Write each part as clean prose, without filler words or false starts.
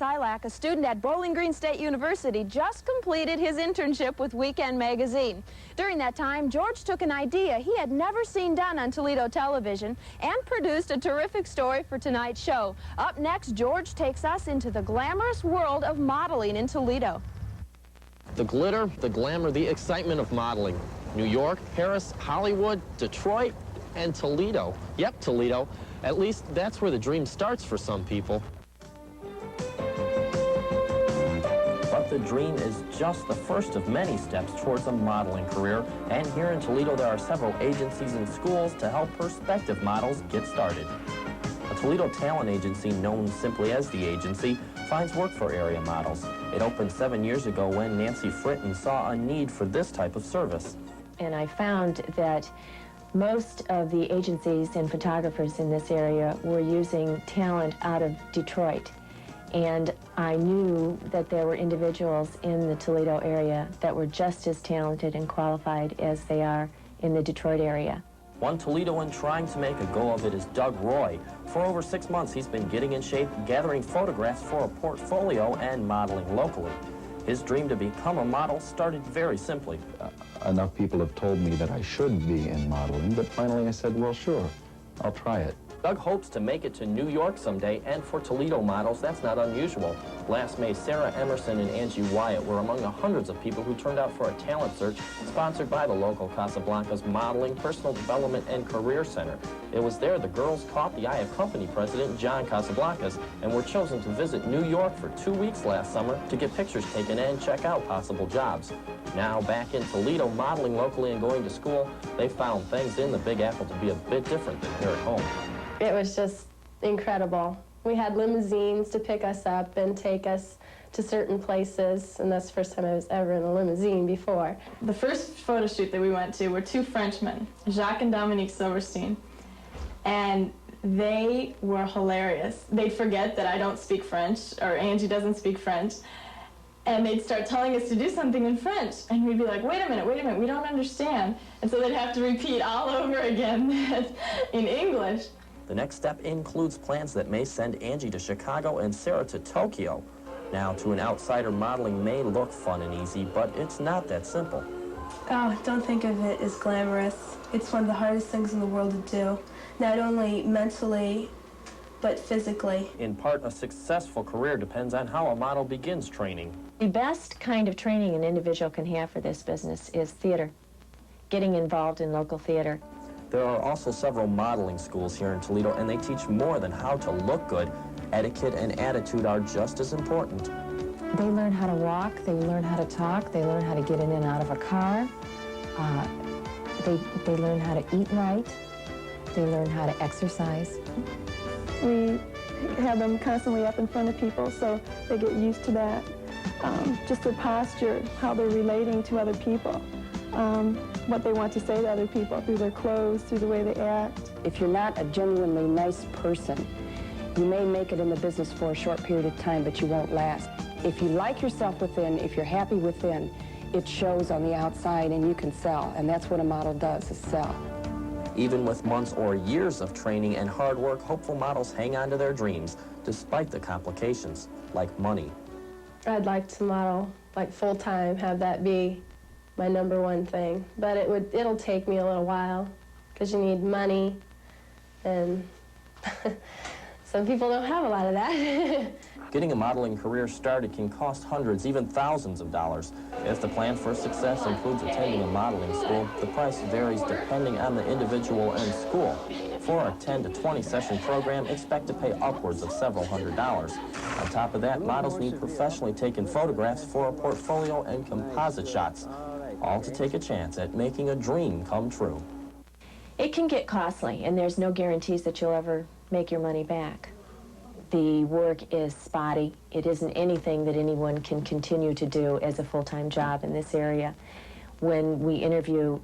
Thylak, a student at Bowling Green State University, just completed his internship with Weekend Magazine. During that time, George took an idea he had never seen done on Toledo television and produced a terrific story for tonight's show. Up next, George takes us into the glamorous world of modeling in Toledo. The glitter, the glamour, the excitement of modeling. New York, Paris, Hollywood, Detroit, and Toledo. Yep, Toledo. At least that's where the dream starts for some people. But the dream is just the first of many steps towards a modeling career. And here in Toledo, there are several agencies and schools to help prospective models get started. A Toledo talent agency, known simply as the agency, finds work for area models. It opened 7 years ago when Nancy Fritton saw a need for this type of service. And I found that most of the agencies and photographers in this area were using talent out of Detroit. And I knew that there were individuals in the Toledo area that were just as talented and qualified as they are in the Detroit area. One Toledoan trying to make a go of it is Doug Roy. For over 6 months, he's been getting in shape, gathering photographs for a portfolio and modeling locally. His dream to become a model started very simply. Enough people have told me that I should be in modeling, but finally I said, well, sure, I'll try it. Doug hopes to make it to New York someday, and for Toledo models, that's not unusual. Last May, Sarah Emerson and Angie Wyatt were among the hundreds of people who turned out for a talent search sponsored by the local Casablanca's Modeling, Personal Development, and Career Center. It was there the girls caught the eye of company president John Casablancas and were chosen to visit New York for 2 weeks last summer to get pictures taken and check out possible jobs. Now, back in Toledo, modeling locally and going to school, they found things in the Big Apple to be a bit different than here at home. It was just incredible. We had limousines to pick us up and take us to certain places, and that's the first time I was ever in a limousine before. The first photo shoot that we went to were two Frenchmen, Jacques and Dominique Silverstein, and they were hilarious. They'd forget that I don't speak French, or Angie doesn't speak French, and they'd start telling us to do something in French, and we'd be like, wait a minute, we don't understand. And so they'd have to repeat all over again in English. The next step includes plans that may send Angie to Chicago and Sarah to Tokyo. Now, to an outsider, modeling may look fun and easy, but it's not that simple. Oh, don't think of it as glamorous. It's one of the hardest things in the world to do, not only mentally, but physically. In part, a successful career depends on how a model begins training. The best kind of training an individual can have for this business is theater, getting involved in local theater. There are also several modeling schools here in Toledo, and they teach more than how to look good. Etiquette and attitude are just as important. They learn how to walk, they learn how to talk, they learn how to get in and out of a car. They learn how to eat right, they learn how to exercise. We have them constantly up in front of people, so they get used to that. Just their posture, how they're relating to other people. What they want to say to other people through their clothes, through the way they act. If you're not a genuinely nice person, you may make it in the business for a short period of time, but you won't last. If you like yourself within, if you're happy within, it shows on the outside and you can sell, and that's what a model does, is sell. Even with months or years of training and hard work, hopeful models hang on to their dreams, despite the complications, like money. I'd like to model like full-time, have that be my #1 thing, but it'll take me a little while because you need money, and some people don't have a lot of that. Getting a modeling career started can cost hundreds, even thousands of dollars. If the plan for success includes attending a modeling school, the price varies depending on the individual and school. For a 10 to 20 session program, expect to pay upwards of several $100s. On top of that, models need professionally taken photographs for a portfolio and composite shots, all to take a chance at making a dream come true. It can get costly, and there's no guarantees that you'll ever make your money back. The work is spotty. It isn't anything that anyone can continue to do as a full-time job in this area. When we interview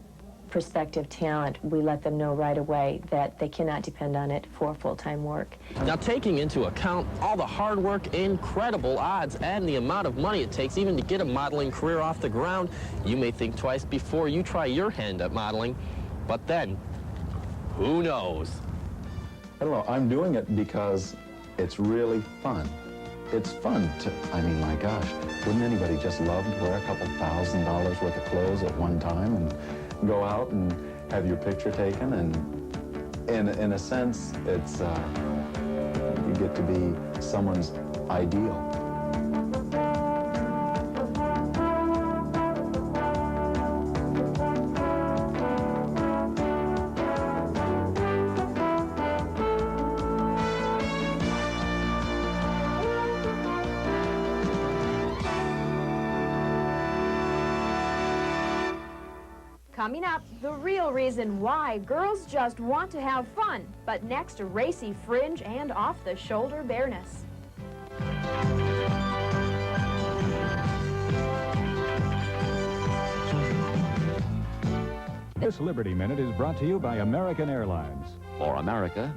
prospective talent, we let them know right away that they cannot depend on it for full-time work. Now, taking into account all the hard work, incredible odds, and the amount of money it takes even to get a modeling career off the ground, you may think twice before you try your hand at modeling. But then, who knows? I don't know, I'm doing it because it's really fun. it's fun to, I mean, my gosh, wouldn't anybody just love to wear a couple $1,000 worth of clothes at one time and go out and have your picture taken? And in a sense, it's, you get to be someone's ideal. Coming up, the real reason why girls just want to have fun, but next a racy fringe and off-the-shoulder bareness. This Liberty Minute is brought to you by American Airlines. For America,